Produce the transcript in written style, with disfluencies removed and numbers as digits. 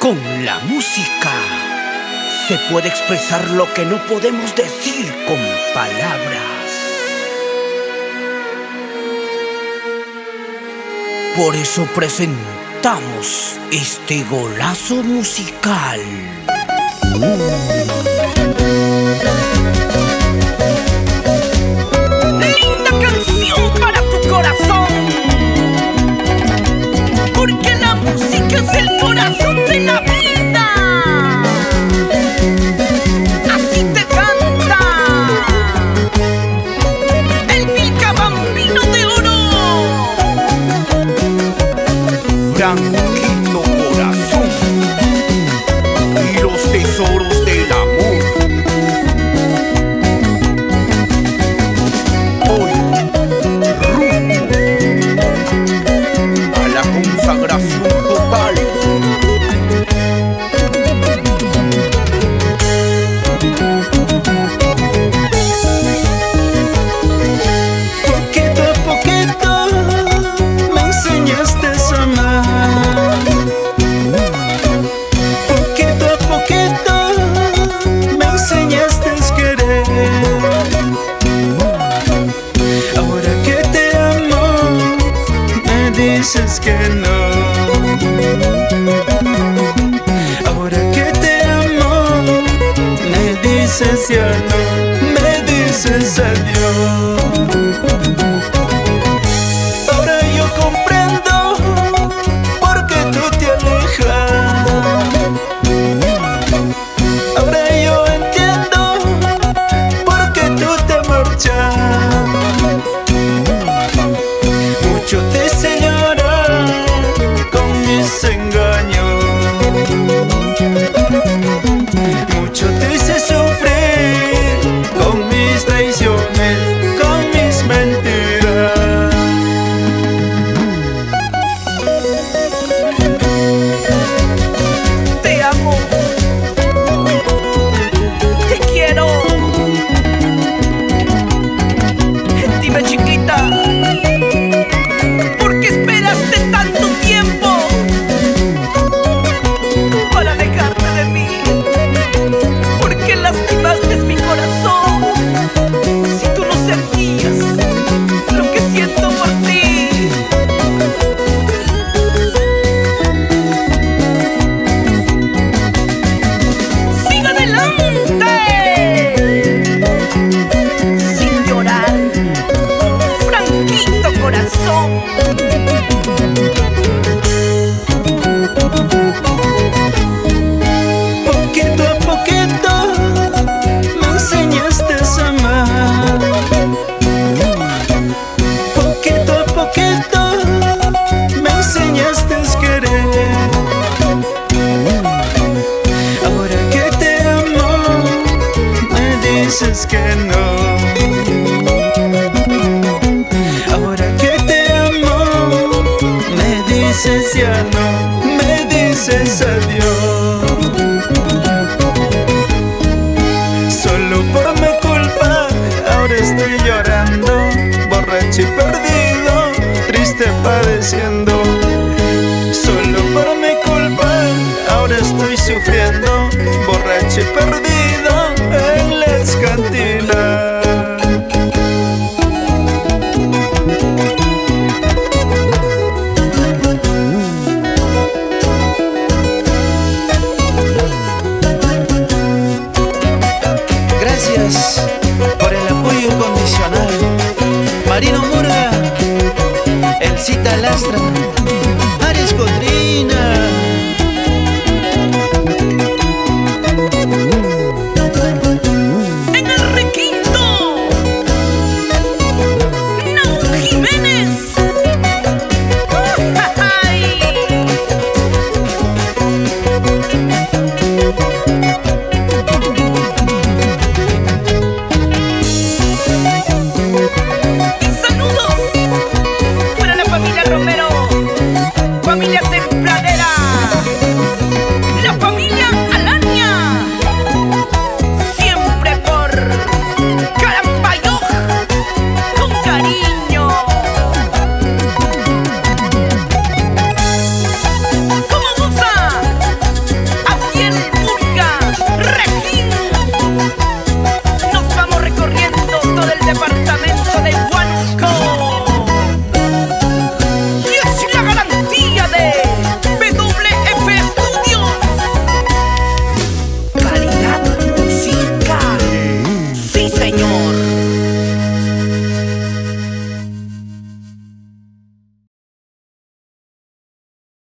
Con la música se puede expresar lo que no podemos decir con palabras. Por eso presentamos este golazo musical. Linda canción para tu corazón, porque la música es el corazón de la vida. Así te canta el Vilca Bambino de Oro. Franquito Corazón y los tesoros del amor. Hoy rumbo a la consagración total. Poquito a poquito me enseñaste a amar. Poquito a poquito me enseñaste a querer. Ahora que te amo, me dices que no. Ahora que te amo, me dices ya no, me dices adiós. Ahora yo comprendo por qué tú te alejas. Ahora yo entiendo por qué tú te marchas. Mucho te hice llorar con mis engaños. Mucho te hice sufrir con mis traiciones, con mis mentiras. Te amo, te quiero. Dime, chiquita, ¿por qué esperaste tanto tiempo para alejarte de mí? ¿Por qué lastimaste mi corazón si tú no sentías lo que siento por ti? ¡Sigue adelante! Sin llorar, Franquito Corazón. Poquito a poquito me enseñaste a amar. Poquito a poquito me enseñaste a querer. Ahora que te amo, me dices que no. Ahora que te amo, me dices ya no, me dices adiós. Solo por mi culpa ahora estoy llorando, borracho y perdido, triste padeciendo. Solo por mi culpa ahora estoy sufriendo, borracho y perdido en las cantinas. Gracias por el apoyo incondicional. Marino Murga, El Cita Lastra